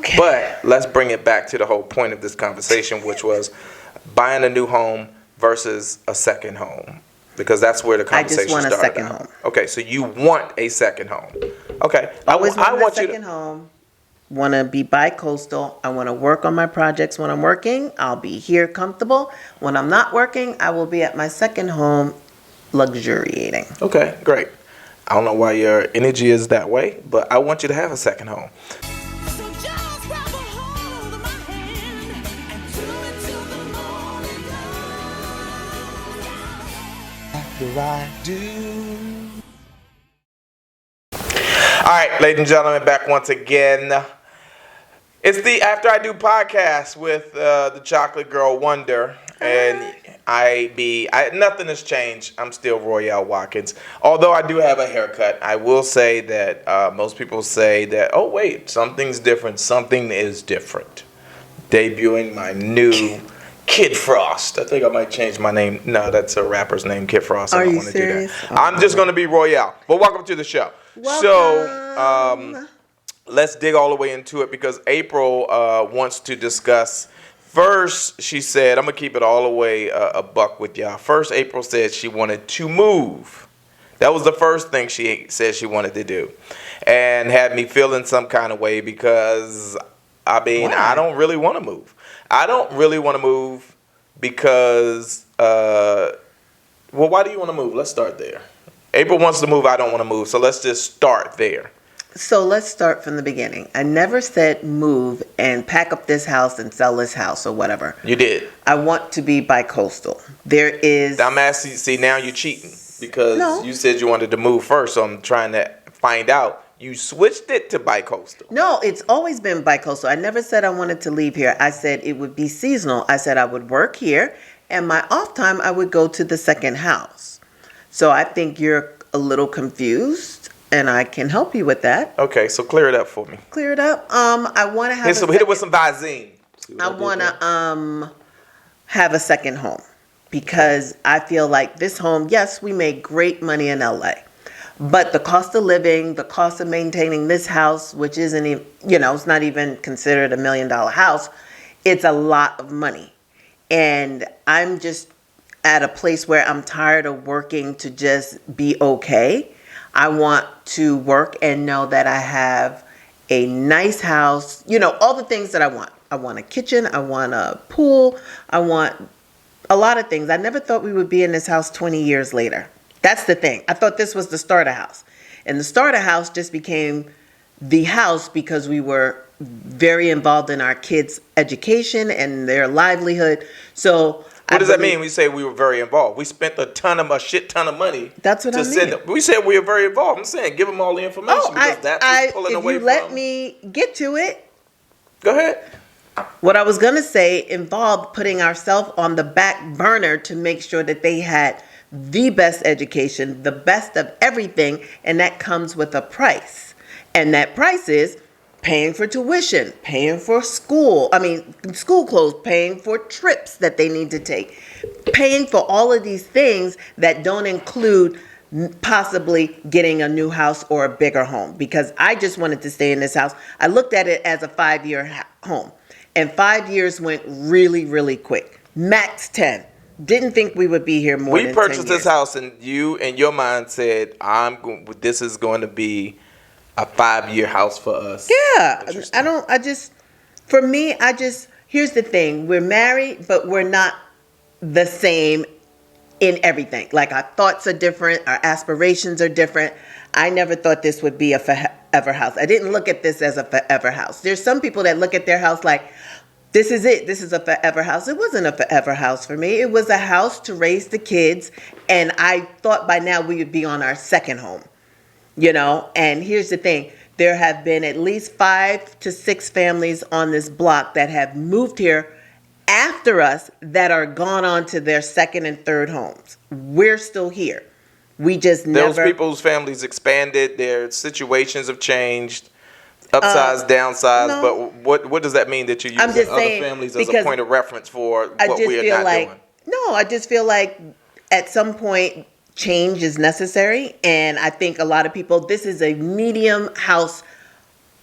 Okay. But let's bring it back to the whole point of this conversation, which was buying a new home versus a second home. Because that's where the conversation started. I just want a second home. Okay, so you want a second home. Okay. Always want a second home. Want to be bi-coastal. I want to work on my projects when I'm working. I'll be here comfortable. When I'm not working, I will be at my second home luxuriating. Okay, great. I don't know why your energy is that way, but I want you to have a second home. So just grab a hold of my hand and do it till the morning comes. After I do. All right, ladies and gentlemen, back once again. It's the After I Do podcast with the Chocolate Girl Wonder, and nothing has changed. I'm still Royale Watkins, although I do have a haircut. I will say that most people say that, oh wait, something's different. Something is different. Debuting my new Kid Frost. I think I might change my name. No, that's a rapper's name, Kid Frost. I don't want to do that. I'm just going to be Royale. But welcome to the show. Welcome. So, let's dig all the way into it because April wants to discuss. First, she said, I'm going to keep it all the way a buck with y'all. First, April said she wanted to move. That was the first thing she said she wanted to do. And had me feeling some kind of way because, I don't really want to move. I don't really want to move because, why do you want to move? Let's start there. April wants to move. I don't want to move. So let's just start there. So let's start from the beginning. I never said move and pack up this house and sell this house or whatever. You did. I want to be bi-coastal. There is... I'm asking, see, now you're cheating because you said you wanted to move first. So I'm trying to find out. You switched it to bi-coastal. No, it's always been bi-coastal. I never said I wanted to leave here. I said it would be seasonal. I said I would work here and my off time I would go to the second house. So I think you're a little confused. And I can help you with that. Okay, so clear it up for me. Clear it up. I want to have. Hit it with some Visine. I want to have a second home because I feel like this home. Yes, we make great money in LA, but the cost of living, the cost of maintaining this house, which isn't even, it's not even considered $1 million house. It's a lot of money, and I'm just at a place where I'm tired of working to just be okay. I want to work and know that I have a nice house, all the things that I want. I want a kitchen, I want a pool, I want a lot of things. I never thought we would be in this house 20 years later. That's the thing. I thought this was the starter house. And the starter house just became the house because we were very involved in our kids' education and their livelihood. So what does that mean? We say we were very involved. We spent a shit ton of money. That's what I mean. We said we were very involved. I'm saying give them all the information because that's what's pulling away from. If you let me get to it. Go ahead. What I was going to say involved putting ourselves on the back burner to make sure that they had the best education, the best of everything, and that comes with a price. And that price is paying for tuition, paying for school clothes, paying for trips that they need to take, paying for all of these things that don't include possibly getting a new house or a bigger home. Because I just wanted to stay in this house. I looked at it as a 5-year home. And 5 years went really, really quick. Max 10. Didn't think we would be here more than 10 years. We purchased this house and you, in your mind, said, this is going to be a 5-year house for us. Yeah. Here's the thing. We're married, but we're not the same in everything. Like our thoughts are different. Our aspirations are different. I never thought this would be a forever house. I didn't look at this as a forever house. There's some people that look at their house like, this is it. This is a forever house. It wasn't a forever house for me. It was a house to raise the kids. And I thought by now we would be on our second home. And here's the thing. There have been at least 5 to 6 families on this block that have moved here after us that are gone on to their second and third homes. We're still here. We just never... Those people's families expanded. Their situations have changed. Upsize, downsize. No. But what does that mean that you're using other families as a point of reference for what we are not doing? No, I just feel like at some point... change is necessary, and I think a lot of people, this is a medium house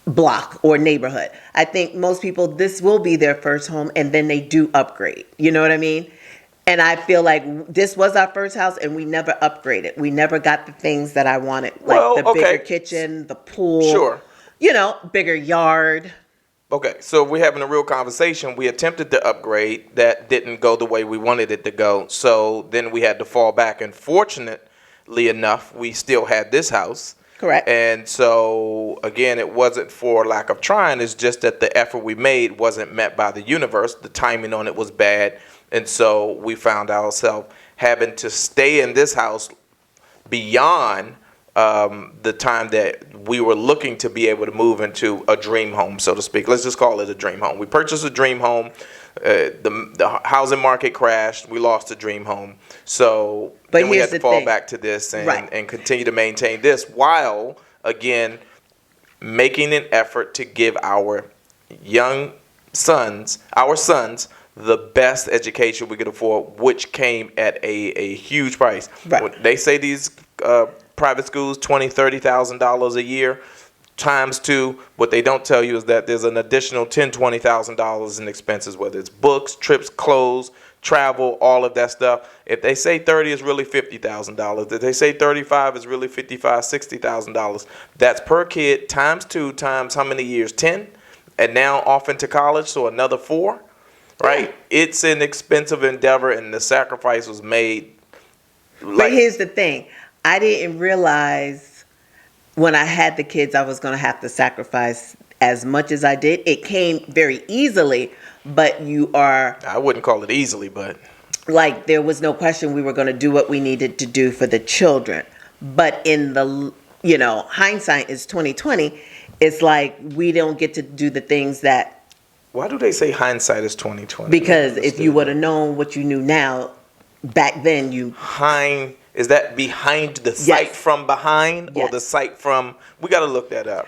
block or neighborhood. I think most people, this will be their first home and then they do upgrade. You know what I mean? And I feel like this was our first house and we never upgraded. We never got the things that I wanted, like Well, the okay. bigger kitchen, the pool, Sure. Bigger yard. Okay, so we're having a real conversation. We attempted to upgrade. That didn't go the way we wanted it to go. So then we had to fall back. And fortunately enough, we still had this house. Correct. And so, again, it wasn't for lack of trying. It's just that the effort we made wasn't met by the universe. The timing on it was bad. And so we found ourselves having to stay in this house beyond the time that we were looking to be able to move into a dream home, so to speak. Let's just call it a dream home. We purchased a dream home. The housing market crashed. We lost the dream home. So But then we here's had to the fall thing. back to this Right. and continue to maintain this while, again, making an effort to give our sons, the best education we could afford, which came at a huge price. Right. When they say these private schools, $20,000-$30,000 a year, times two. What they don't tell you is that there's an additional $10,000-$20,000 in expenses, whether it's books, trips, clothes, travel, all of that stuff. If they say 30 is really $50,000. If they say 35 is really $60,000. That's per kid times two times how many years? 10, and now off into college, so another 4. Right? It's an expensive endeavor, and the sacrifice was made. But here's the thing. I didn't realize when I had the kids I was going to have to sacrifice as much as I did. It came very easily, but I wouldn't call it easily, but like there was no question we were going to do what we needed to do for the children. But in the, hindsight is 2020. It's like we don't get to do the things that. why do they say hindsight is 2020? Because if you would have known what you knew now, back then Is that behind the sight Yes. from behind, or Yes. the sight from? We got to look that up.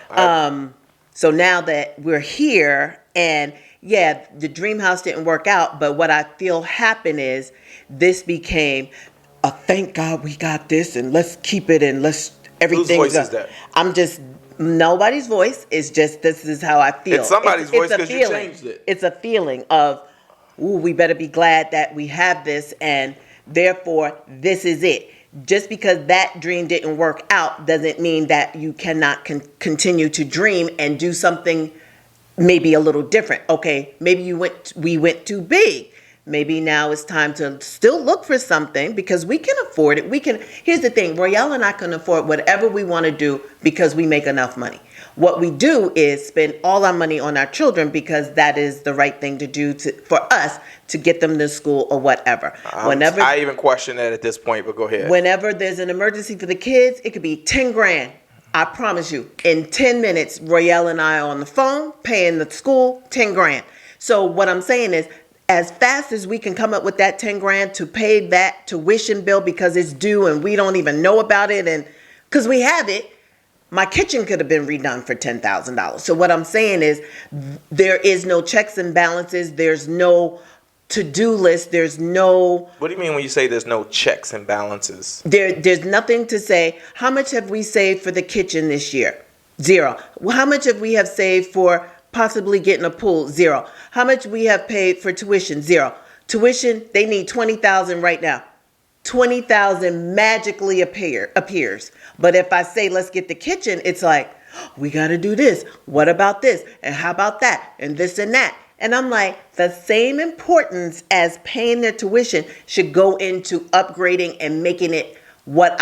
So now that we're here, and the dream house didn't work out, but what I feel happened is this became a thank God we got this, and let's keep it, and everything. Whose voice is that? I'm just nobody's voice. It's just this is how I feel. It's somebody's voice a 'cause you feeling. changed it. It's a feeling of, ooh, we better be glad that we have this, and therefore this is it. Just because that dream didn't work out doesn't mean that you cannot continue to dream and do something maybe a little different. Okay, maybe we went too big. Maybe now it's time to still look for something because we can afford it. Here's the thing, Royale and I can afford whatever we want to do because we make enough money. What we do is spend all our money on our children because that is the right thing to do for us to get them to school or whatever. I even question that at this point, but go ahead. Whenever there's an emergency for the kids, it could be 10 grand. I promise you, in 10 minutes, Royale and I are on the phone paying the school 10 grand. So what I'm saying is, as fast as we can come up with that 10 grand to pay that tuition bill because it's due and we don't even know about it, and because we have it, my kitchen could have been redone for $10,000. So what I'm saying is there is no checks and balances. There's no to-do list. There's no... What do you mean when you say there's no checks and balances? There's nothing to say, how much have we saved for the kitchen this year? 0. Well, how much have we have saved for possibly getting a pool? 0. How much we have paid for tuition? 0. Tuition, they need $20,000 right now. $20,000 magically appears. But if I say, let's get the kitchen, it's like, we got to do this. What about this? And how about that? And this and that. And I'm like, the same importance as paying their tuition should go into upgrading and making it what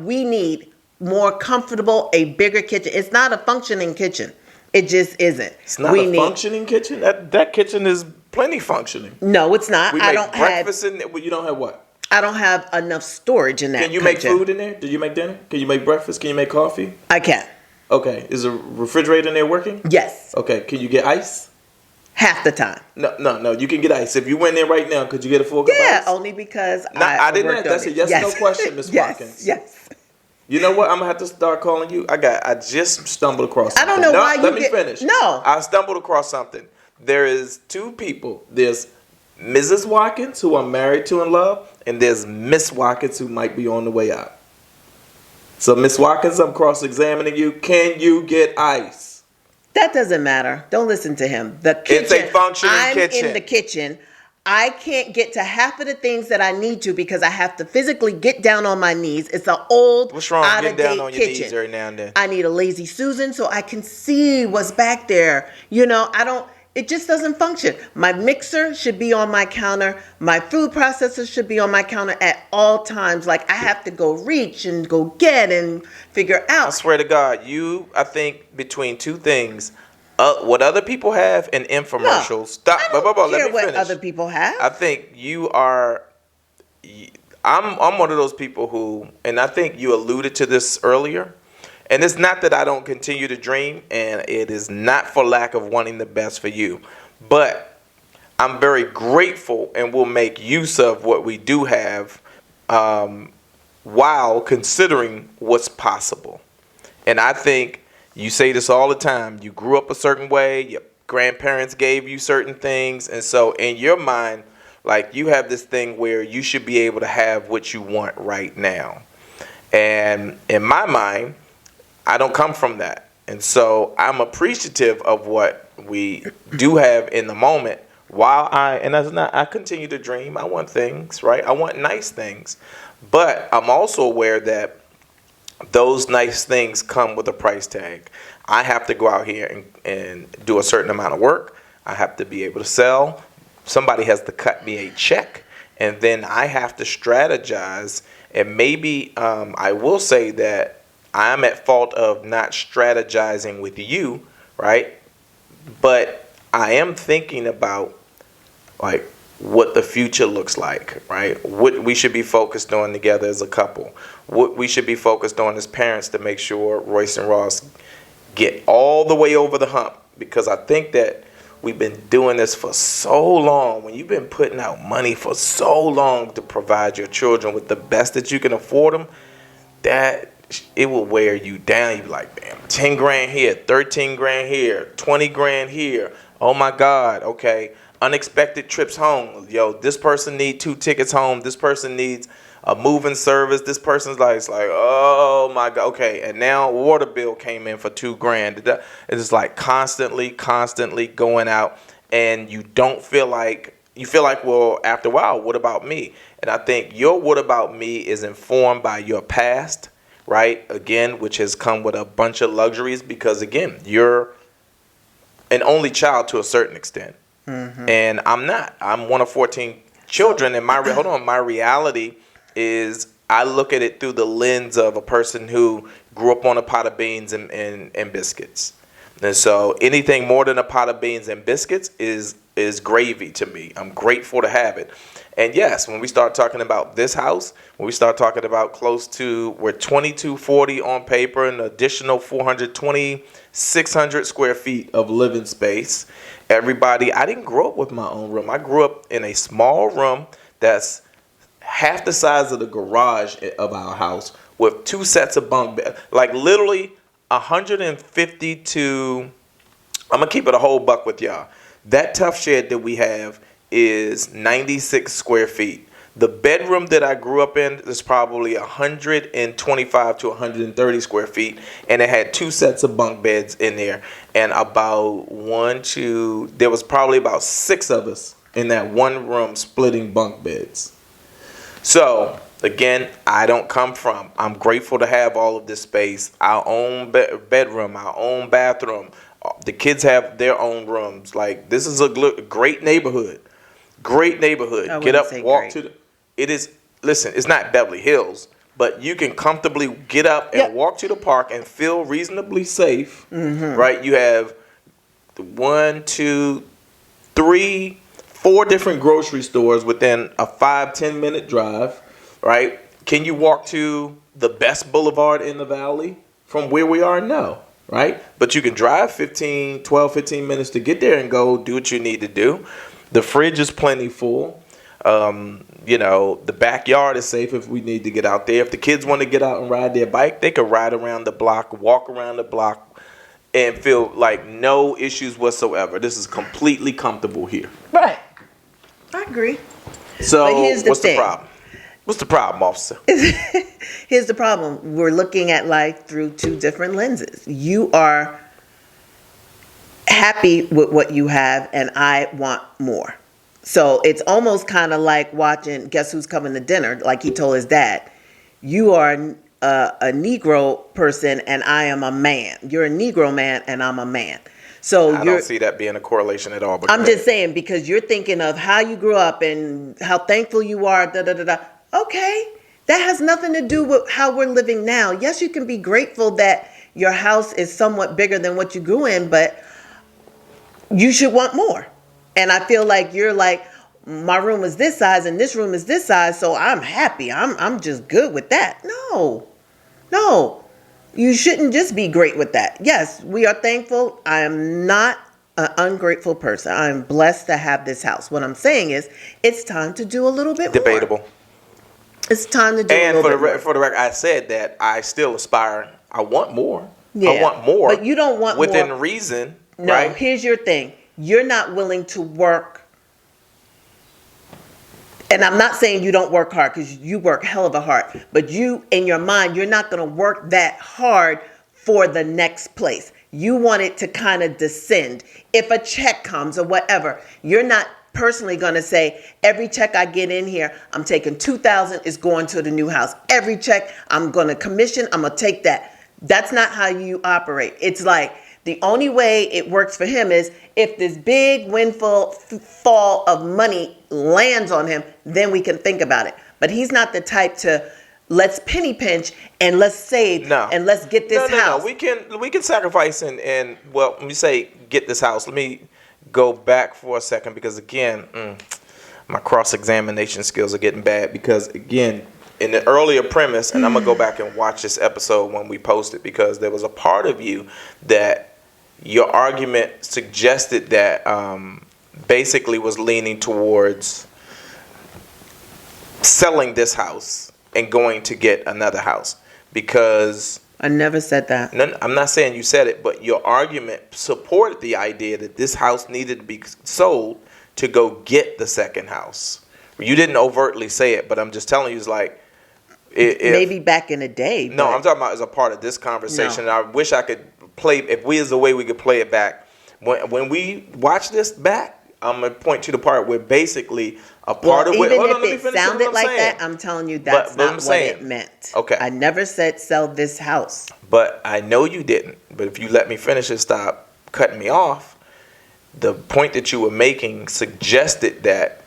we need, more comfortable, a bigger kitchen. It's not a functioning kitchen. It just isn't. It's not functioning kitchen? That kitchen is plenty functioning. No, it's not. We make breakfast in there. You don't have what? I don't have enough storage in that. Can you make food in there? Do you make dinner? Can you make breakfast? Can you make coffee? I can. Okay. Is the refrigerator in there working? Yes. Okay. Can you get ice? Half the time. No. You can get ice. If you went there right now, could you get a full cup of ice? Only because I didn't ask. That's a yes or no question, Miss Watkins. Yes. You know what? I'm gonna have to start calling you. I just stumbled across something. I don't know why you let me finish. No. I stumbled across something. There is 2 people. There's Mrs. Watkins, who I'm married to and love, and there's Miss Watkins, who might be on the way out. So, Miss Watkins, I'm cross-examining you. Can you get ice? That doesn't matter. Don't listen to him. The kitchen. It's a functioning I'm kitchen. in the kitchen. I can't get to half of the things that I need to because I have to physically get down on my knees. It's an old, What's wrong with getting down out-of-date on your kitchen. knees every now and then? I need a lazy Susan so I can see what's back there. It just doesn't function. My mixer should be on my counter. My food processor should be on my counter at all times. Like I have to go reach and go get and figure out. I swear to God, I think between two things, what other people have and infomercials. Stop. I don't care Let me what finish. other people have. I think you are. I'm one of those people who, and I think you alluded to this earlier. And it's not that I don't continue to dream, and it is not for lack of wanting the best for you. But I'm very grateful and will make use of what we do have while considering what's possible. And I think you say this all the time. You grew up a certain way. Your grandparents gave you certain things. And so in your mind, like you have this thing where you should be able to have what you want right now. And in my mind, I don't come from that. And so I'm appreciative of what we do have in the moment while I continue to dream. I want things, right? I want nice things. But I'm also aware that those nice things come with a price tag. I have to go out here and do a certain amount of work. I have to be able to sell. Somebody has to cut me a check. And then I have to strategize. And maybe I will say that I'm at fault of not strategizing with you, right? But I am thinking about like what the future looks like, right? What we should be focused on together as a couple. What we should be focused on as parents to make sure Royce and Ross get all the way over the hump. Because I think that we've been doing this for so long. When you've been putting out money for so long to provide your children with the best that you can afford them, that it will wear you down. You be like, damn, 10 grand here, 13 grand here, 20 grand here. Oh my God, okay. Unexpected trips home. Yo, this person needs 2 tickets home. This person needs a moving service. This person's like, it's like, oh my God, okay. And now water bill came in for 2 grand. It's like constantly going out, and you feel like, well, after a while, what about me? And I think your what about me is informed by your past, right? Again, which has come with a bunch of luxuries because, again, you're an only child to a certain extent. Mm-hmm. And I'm not. I'm one of 14 children. And my reality is I look at it through the lens of a person who grew up on a pot of beans and biscuits. And so anything more than a pot of beans and biscuits is gravy to me. I'm grateful to have it. And yes, when we start talking about this house, when we start talking about we're 2240 on paper, an additional 600 square feet of living space. Everybody, I didn't grow up with my own room. I grew up in a small room that's half the size of the garage of our house with 2 sets of bunk beds. Like literally 150 to, I'm going to keep it a whole buck with y'all. That tough shed that we have is 96 square feet. The bedroom that I grew up in is probably 125 to 130 square feet, and it had 2 sets of bunk beds in there, and there was probably about 6 of us in that one room splitting bunk beds. So again, I'm grateful to have all of this space, our own bedroom, our own bathroom. The kids have their own rooms. Like, this is a great neighborhood. Great neighborhood. Get up, walk to the. It is. Listen, it's not Beverly Hills, but you can comfortably get up and walk to the park and feel reasonably safe. Mm-hmm. Right? You have 1, 2, 3, 4 different grocery stores within a 5-10 minute drive. Right? Can you walk to the best boulevard in the valley from where we are? No. Right? But you can drive 15 minutes to get there and go do what you need to do. The fridge is plenty full. The backyard is safe if we need to get out there. If the kids want to get out and ride their bike, they could ride around the block, walk around the block, and feel like no issues whatsoever. This is completely comfortable here. Right. I agree. So but here's what's the problem? What's the problem, officer? Here's the problem. We're looking at life through 2 different lenses. You are happy with what you have and I want more. So it's almost kind of like watching Guess Who's Coming to Dinner, like he told his dad. You are a Negro person and I am a man. You're a Negro man and I'm a man. So I don't see that being a correlation at all. But I'm just saying, because you're thinking of how you grew up and how thankful you are, da da da da. Okay, that has nothing to do with how we're living now. Yes, you can be grateful that your house is somewhat bigger than what you grew in, but you should want more. And I feel like you're like, my room is this size and this room is this size, so I'm happy. I'm just good with that. No. You shouldn't just be great with that. Yes, we are thankful. I am not an ungrateful person. I'm blessed to have this house. What I'm saying is, it's time to do a little bit more. debatable. It's time to do a And little for bit more. for the record, I said that I still aspire. I want more. Yeah, I want more. but you don't want within more. reason. No, right? here's your thing. You're not willing to work. And I'm not saying you don't work hard, because you work hell of a hard. But you, in your mind, you're not going to work that hard for the next place. You want it to kind of descend. If a check comes or whatever, you're not personally going to say, every check I get in here, I'm taking $2,000 is going to the new house. Every check I'm going to commission, I'm going to take that. That's not how you operate. It's like, the only way it works for him is if this big windfall of money lands on him, then we can think about it. But he's not the type to, let's penny pinch and let's save and let's get this house. No. We can sacrifice and well, let me say get this house. Let me go back for a second, because again, my cross-examination skills are getting bad, because again, in the earlier premise, and I'm gonna go back and watch this episode when we post it, because there was a part of you that your argument suggested that basically was leaning towards selling this house and going to get another house, because I never said that. no, I'm not saying you said it, but your argument supported the idea that this house needed to be sold to go get the second house. You didn't overtly say it, but I'm just telling you, it's like, maybe back in the day. No, but I'm talking about as a part of this conversation. No. I wish I could play, if we is the way we could play it back. When we watch this back, I'm going to point to the part where basically a part of even hold on, let me if it finish sounded what I'm like saying. that, I'm telling you that's But not I'm what saying, it meant. okay. I never said sell this house. But I know you didn't. But if you let me finish and stop cutting me off, the point that you were making suggested that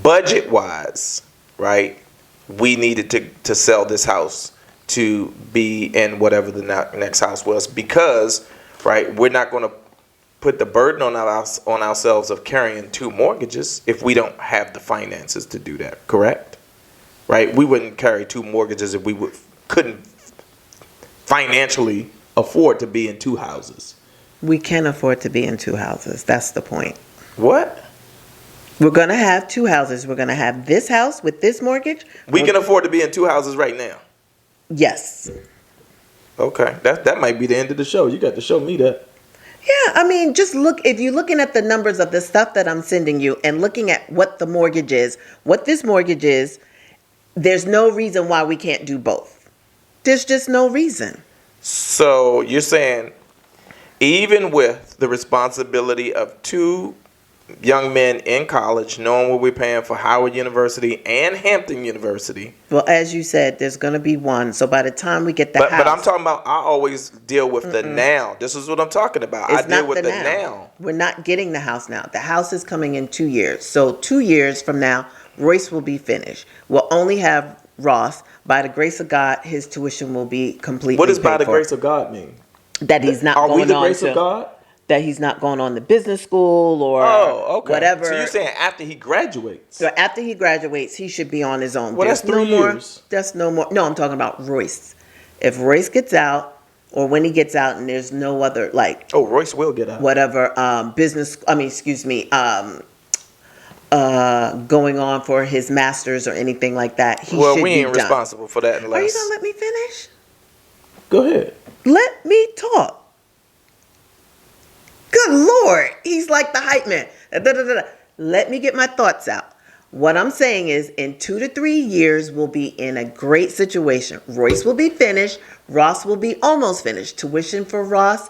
budget-wise, right, we needed to sell this house to be in whatever the next house was, because, right, we're not going to put the burden on ourselves of carrying two mortgages if we don't have the finances to do that, correct? Right? We wouldn't carry two mortgages if we couldn't financially afford to be in two houses. We can afford to be in two houses. That's the point. What? We're going to have two houses. We're going to have this house with this mortgage. We can afford to be in two houses right now. Yes. Okay. That might be the end of the show. You got to show me that. Yeah, I mean, just look, if you're looking at the numbers of the stuff that I'm sending you and looking at what the mortgage is, what this mortgage is, there's no reason why we can't do both. There's just no reason. So you're saying even with the responsibility of two young men in college, knowing what we're paying for Howard University and Hampton University. Well, as you said, there's going to be one. So by the time we get the house. But I'm talking about, I always deal with the now. This is what I'm talking about. It's I deal not with the the now. We're not getting the house now. The house is coming in 2 years. So 2 years from now, Royce will be finished. We'll only have Ross. By the grace of God, his tuition will be completely What does by paid the for. grace of God mean? That he's not Are going we the on grace to, of God? That he's not going on to business school or whatever. So you're saying after he graduates? So after he graduates, he should be on his own. Well, There's that's 3 years. That's no more. No, I'm talking about Royce. If Royce gets out, or when he gets out, and there's no other Oh, Royce will get out. whatever going on for his masters or anything like that, he should be done. Well, we ain't responsible for that Are you unless. gonna let me finish? Go ahead. Let me talk. Good Lord. He's like the hype man. Let me get my thoughts out. What I'm saying is in 2 to 3 years, we'll be in a great situation. Royce will be finished. Ross will be almost finished. Tuition for Ross,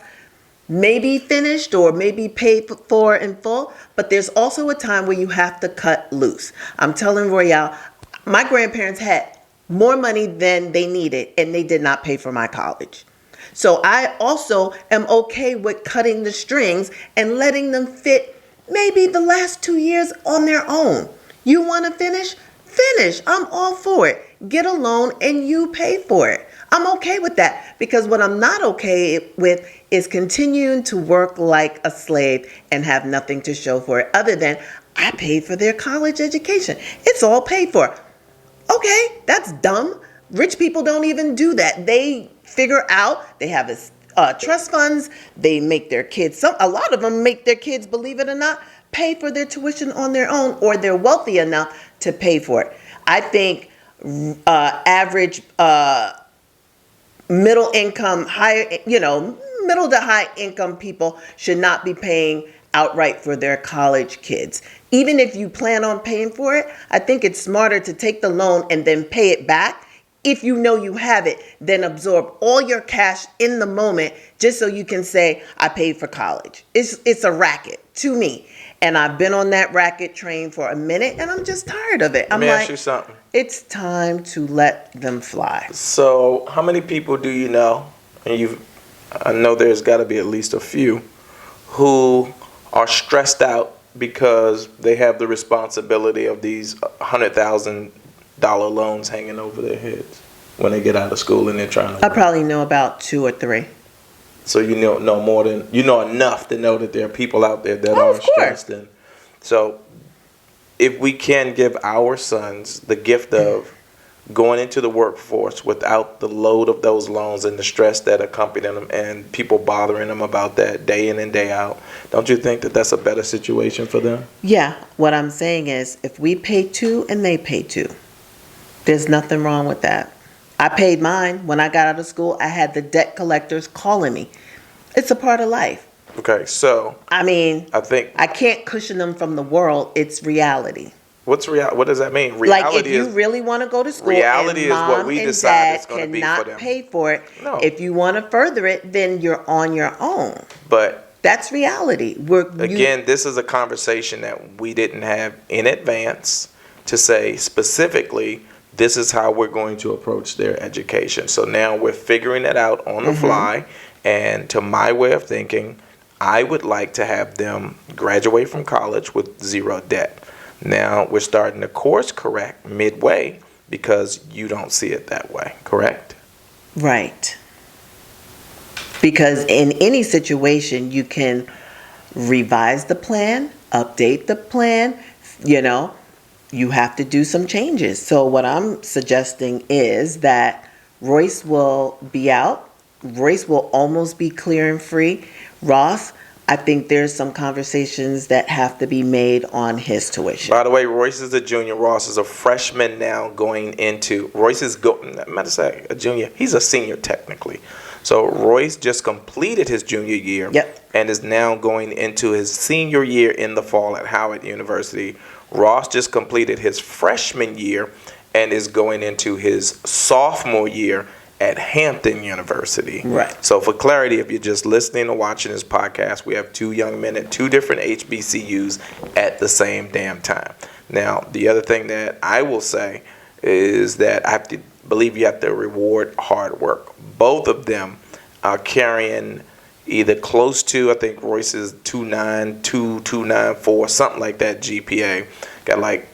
maybe finished or maybe paid for in full, but there's also a time where you have to cut loose. I'm telling Royale, my grandparents had more money than they needed and they did not pay for my college. So I also am okay with cutting the strings and letting them fit maybe the last 2 years on their own. You want to finish? Finish. I'm all for it. Get a loan and you pay for it. I'm okay with that, because what I'm not okay with is continuing to work like a slave and have nothing to show for it other than I paid for their college education. It's all paid for. Okay, that's dumb. Rich people don't even do that. They figure out, they have trust funds, they make their kids, a lot of them make their kids, believe it or not, pay for their tuition on their own, or they're wealthy enough to pay for it. I think average middle income, middle to high income people should not be paying outright for their college kids. Even if you plan on paying for it, I think it's smarter to take the loan and then pay it back if you know you have it, than absorb all your cash in the moment just so you can say, I paid for college. It's a racket to me. And I've been on that racket train for a minute and I'm just tired of it. Let me ask you something. It's time to let them fly. So, how many people do you know, and I know there's got to be at least a few, who are stressed out because they have the responsibility of these $100,000 loans hanging over their heads when they get out of school and they're trying to I probably know about 2 or 3. So you know more than, you know enough to know that there are people out there that are stressed. And so if we can give our sons the gift of going into the workforce without the load of those loans and the stress that accompany them and people bothering them about that day in and day out, don't you think that that's a better situation for them? Yeah, what I'm saying is if we pay 2 and they pay 2, there's nothing wrong with that. I paid mine. When I got out of school, I had the debt collectors calling me. It's a part of life. Okay, so I mean, I think I can't cushion them from the world. It's reality. What does that mean? Like if you really want to go to school, reality and is what we and decide dad it's going to be for cannot them. pay for it. No. If you want to further it, then you're on your own. But That's reality. this is a conversation that we didn't have in advance to say specifically, this is how we're going to approach their education. So now we're figuring it out on the fly. And to my way of thinking, I would like to have them graduate from college with 0 debt. Now we're starting to course correct midway because you don't see it that way, correct? Right. Because in any situation, you can revise the plan, update the plan, you have to do some changes. So what I'm suggesting is that Royce will be out. Royce will almost be clear and free. Ross, I think there's some conversations that have to be made on his tuition. By the way, Royce is a junior. Ross is a freshman now going into... Royce is, matter of fact, a junior. He's a senior technically. So Royce just completed his junior year. Yep. And is now going into his senior year in the fall at Howard University. Ross just completed his freshman year and is going into his sophomore year at Hampton University. Right. So for clarity, if you're just listening or watching this podcast, we have 2 young men at 2 different HBCUs at the same damn time. Now, the other thing that I will say is that I have to believe you have to reward hard work. Both of them are carrying either close to, I think Royce is 2.92, 2.94, something like that GPA. Got like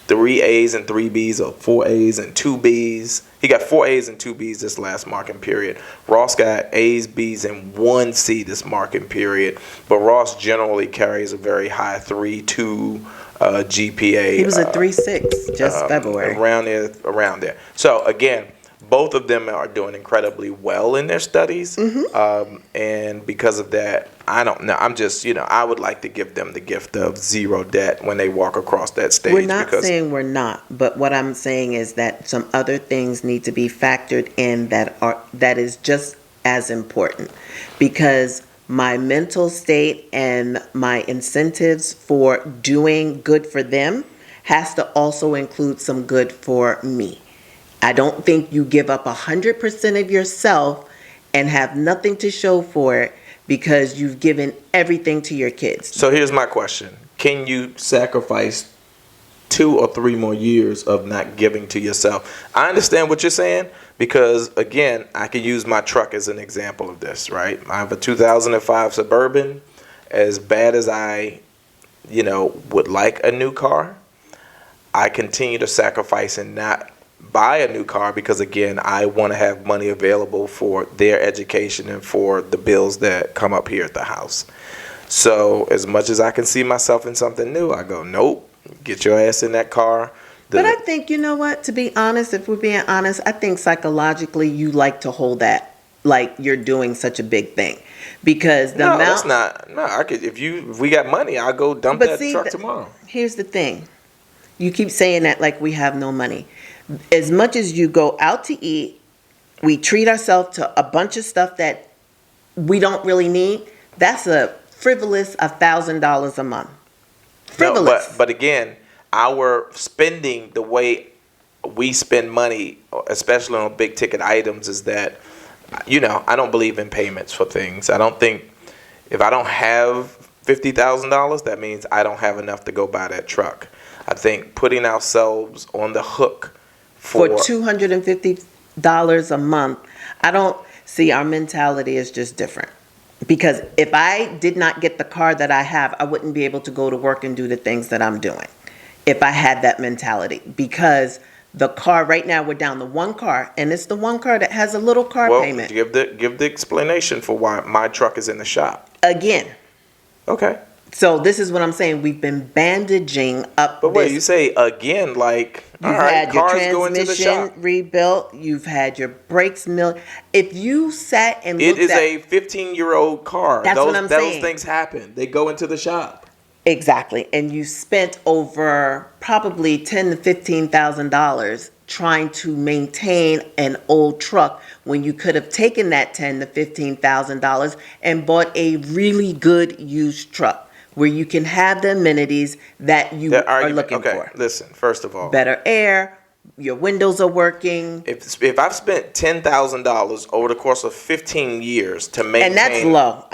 3 A's and 3 B's or 4 A's and 2 B's. He got 4 A's and 2 B's this last marking period. Ross got A's, B's, and 1 C this marking period. But Ross generally carries a very high 3.2 GPA. He was a 3.6 just February. Around there. So again, both of them are doing incredibly well in their studies. And because of that, I don't know. I'm just, I would like to give them the gift of 0 debt when they walk across that stage. We're not saying we're not, but what I'm saying is that some other things need to be factored in that is just as important, because my mental state and my incentives for doing good for them has to also include some good for me. I don't think you give up 100% of yourself and have nothing to show for it because you've given everything to your kids. So here's my question. Can you sacrifice 2 or 3 more years of not giving to yourself? I understand what you're saying because, again, I can use my truck as an example of this, right? I have a 2005 Suburban. As bad as I, would like a new car, I continue to sacrifice and not buy a new car because, again, I want to have money available for their education and for the bills that come up here at the house. So as much as I can see myself in something new, I go, nope, get your ass in that car. But I think, you know what, to be honest, if we're being honest, I think psychologically you like to hold that like you're doing such a big thing. Because the amount... that's not... No, if we got money, I'll go dump that truck tomorrow. Here's the thing. You keep saying that like we have no money. As much as you go out to eat, we treat ourselves to a bunch of stuff that we don't really need. That's a frivolous $1,000 a month. Frivolous. No, but again, our spending, the way we spend money, especially on big ticket items, is that, I don't believe in payments for things. I don't think if I don't have $50,000, that means I don't have enough to go buy that truck. I think putting ourselves on the hook for $250 a month, I don't see, our mentality is just different. Because if I did not get the car that I have, I wouldn't be able to go to work and do the things that I'm doing if I had that mentality. Because the car, right now we're down to one car, and it's the one car that has a little car payment. Give the explanation for why my truck is in the shop. Again. Okay. So this is what I'm saying. We've been bandaging up. But wait, you say again, like, you've had your transmission rebuilt. You've had your brakes milled. If you sat and looked at a 15-year-old car. That's what I'm saying. Those things happen. They go into the shop. Exactly, and you spent over probably $10,000 to $15,000 trying to maintain an old truck when you could have taken that $10,000 to $15,000 and bought a really good used truck where you can have the amenities that you are looking for. Okay, listen, first of all. Better air, your windows are working. If I've spent $10,000 over the course of 15 years to maintain... And that's low.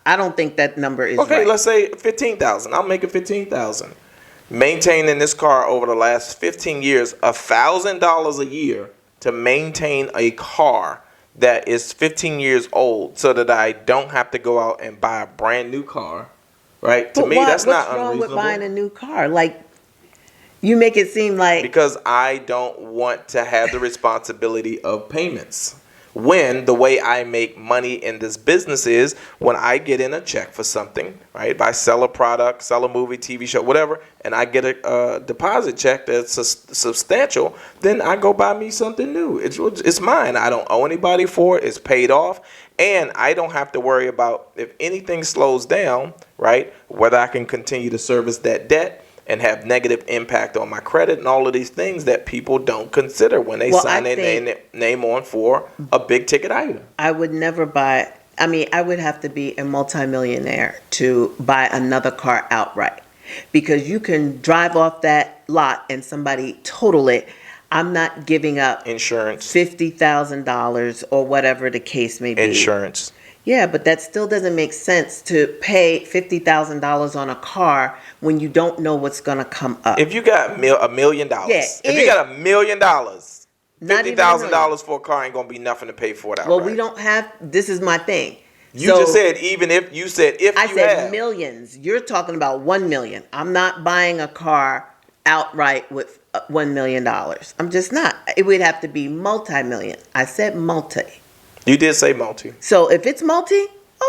I don't think that number is right. Okay, let's say 15,000. I'll make it 15,000. Maintaining this car over the last 15 years, $1,000 a year to maintain a car that is 15 years old so that I don't have to go out and buy a brand new car. Right? To me, that's not unreasonable. What's wrong with buying a new car? Like, you make it seem like... Because I don't want to have the responsibility of payments. When the way I make money in this business is when I get in a check for something, right? If I sell a product, sell a movie, TV show, whatever, and I get a deposit check that's substantial, then I go buy me something new. It's mine. I don't owe anybody for it. It's paid off. And I don't have to worry about if anything slows down, right, whether I can continue to service that debt and have negative impact on my credit and all of these things that people don't consider when they sign their name on for a big ticket item. I would never buy, I would have to be a multimillionaire to buy another car outright. Because you can drive off that lot and somebody total it. I'm not giving up insurance, $50,000 or whatever the case may be. Insurance. Yeah, but that still doesn't make sense to pay $50,000 on a car when you don't know what's going to come up. If you got $1 million, if you got $1 million, $50,000 for a car ain't going to be nothing to pay for it outright. Well, we don't have, this is my thing. You just said even if you said if I you said have. Millions. You're talking about 1 million. I'm not buying a car outright with $1 million. I'm just not. It would have to be multi-million. I said multi. You did say multi. So if it's multi,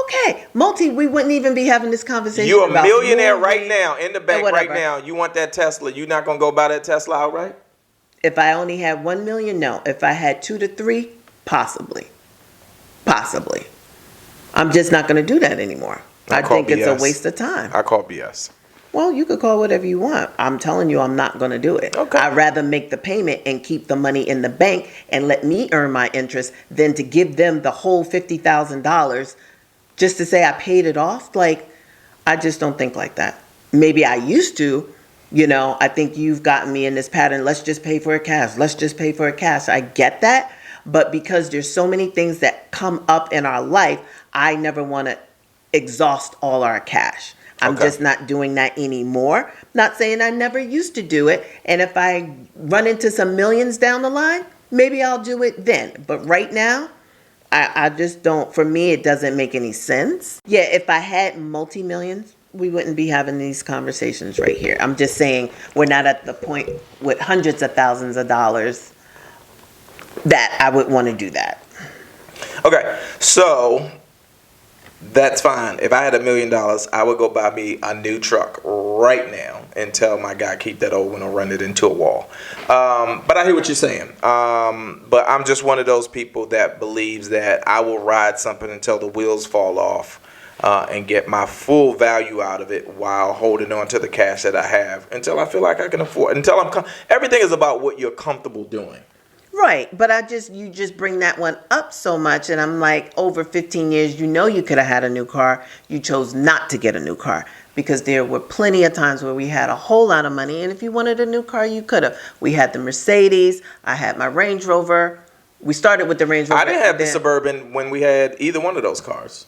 okay. Multi, we wouldn't even be having this conversation. You're a millionaire right now in the bank right now. You want that Tesla. You're not going to go buy that Tesla outright? If I only had 1 million, no. If I had 2 to 3, possibly. Possibly. I'm just not going to do that anymore. I think it's a waste of time. I call BS. Well, you could call whatever you want. I'm telling you, I'm not going to do it. Okay. I'd rather make the payment and keep the money in the bank and let me earn my interest than to give them the whole $50,000 just to say I paid it off. Like, I just don't think like that. Maybe I used to, I think you've gotten me in this pattern. Let's just pay for it cash. Let's just pay for it cash. I get that. But because there's so many things that come up in our life, I never want to exhaust all our cash. I'm Okay. just not doing that anymore. Not saying I never used to do it. And if I run into some millions down the line, maybe I'll do it then. But right now, I just don't, for me, it doesn't make any sense. Yeah, if I had multi-millions, we wouldn't be having these conversations right here. I'm just saying we're not at the point with hundreds of thousands of dollars that I would want to do that. Okay, so that's fine. If I had $1 million, I would go buy me a new truck right now and tell my guy keep that old one or run it into a wall. But I hear what you're saying. But I'm just one of those people that believes that I will ride something until the wheels fall off and get my full value out of it while holding on to the cash that I have until I feel like I can afford. Everything is about what you're comfortable doing. Right, but you just bring that one up so much, and I'm like, over 15 years, you could have had a new car. You chose not to get a new car because there were plenty of times where we had a whole lot of money, and if you wanted a new car, you could have. We had the Mercedes. I had my Range Rover. We started with the Range Rover. I didn't have the Suburban when we had either one of those cars.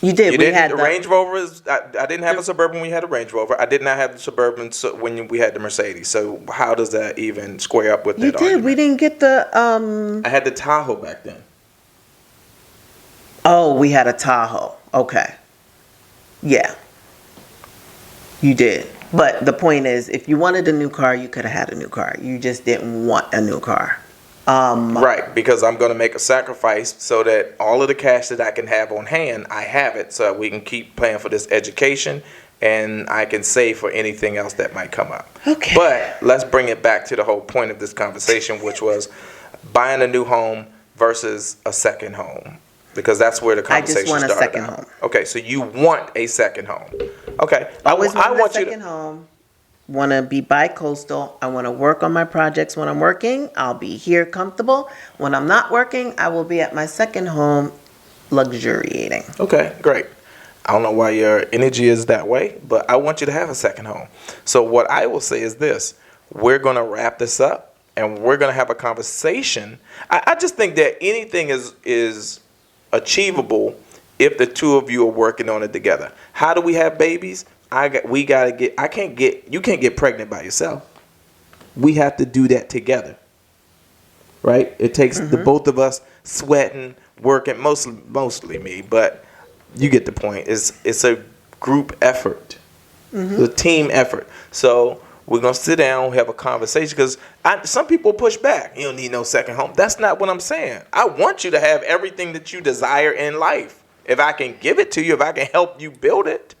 You did. You We didn't. had The Range Rovers. I didn't have a Suburban when you had a Range Rover. I did not have the Suburban when we had the Mercedes. So how does that even square up with that You did. argument? We didn't get the. I had the Tahoe back then. Oh, we had a Tahoe. Okay. Yeah. You did. But the point is, if you wanted a new car, you could have had a new car. You just didn't want a new car. Right, because I'm going to make a sacrifice so that all of the cash that I can have on hand, I have it so we can keep paying for this education and I can save for anything else that might come up. Okay. But let's bring it back to the whole point of this conversation, which was buying a new home versus a second home. Because that's where the conversation started. I just want a second home. Okay, so you want a second home. Okay. Always I want want a you second home. Want to be bi-coastal. I want to work on my projects when I'm working. I'll be here comfortable. When I'm not working, I will be at my second home luxuriating. Okay, great. I don't know why your energy is that way, but I want you to have a second home. So what I will say is this. We're going to wrap this up and we're going to have a conversation. I just think that anything is achievable if the two of you are working on it together. How do we have babies? You can't get pregnant by yourself. We have to do that together. Right? It takes the both of us sweating, working, mostly me, but you get the point. It's a group effort. It's a team effort. So we're going to sit down, have a conversation, because some people push back. You don't need no second home. That's not what I'm saying. I want you to have everything that you desire in life. If I can give it to you, if I can help you build it.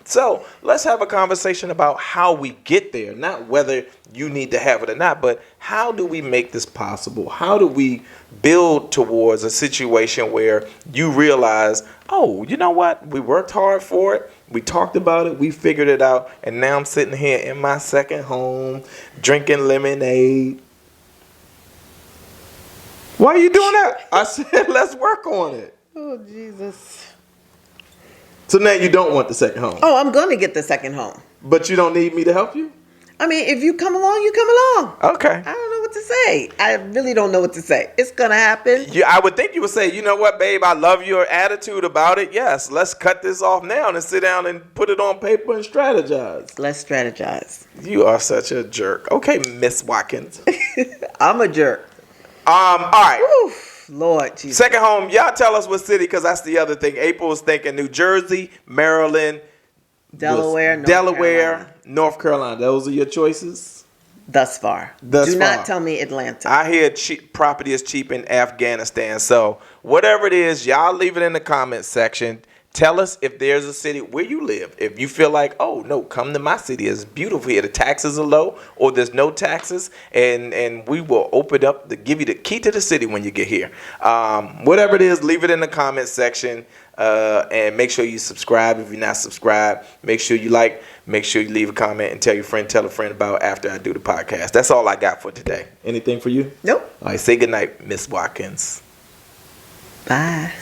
So let's have a conversation about how we get there, not whether you need to have it or not, but how do we make this possible? How do we build towards a situation where you realize, oh, you know what? We worked hard for it. We talked about it. We figured it out. And now I'm sitting here in my second home drinking lemonade. Why are you doing that? I said, let's work on it. Oh, Jesus. So now you don't want the second home. Oh, I'm going to get the second home. But you don't need me to help you? I mean, if you come along, you come along. Okay. I don't know what to say. I really don't know what to say. It's going to happen. Yeah, I would think you would say, you know what, babe, I love your attitude about it. Yes, let's cut this off now and sit down and put it on paper and strategize. Let's strategize. You are such a jerk. Okay, Miss Watkins. I'm a jerk. All right. Oof. Lord Jesus. Second home, y'all tell us what city, because that's the other thing. April was thinking New Jersey, Maryland, Delaware, North Carolina. Those are your choices? Thus far. Do not tell me Atlanta. I hear property is cheap in Afghanistan. So whatever it is, y'all leave it in the comments section. Tell us if there's a city where you live. If you feel like, oh, no, come to my city. It's beautiful here. The taxes are low or there's no taxes. And we will open up, give you the key to the city when you get here. Whatever it is, leave it in the comments section. And make sure you subscribe if you're not subscribed. Make sure you like. Make sure you leave a comment and tell a friend about after I do the podcast. That's all I got for today. Anything for you? Nope. All right, say goodnight, Miss Watkins. Bye.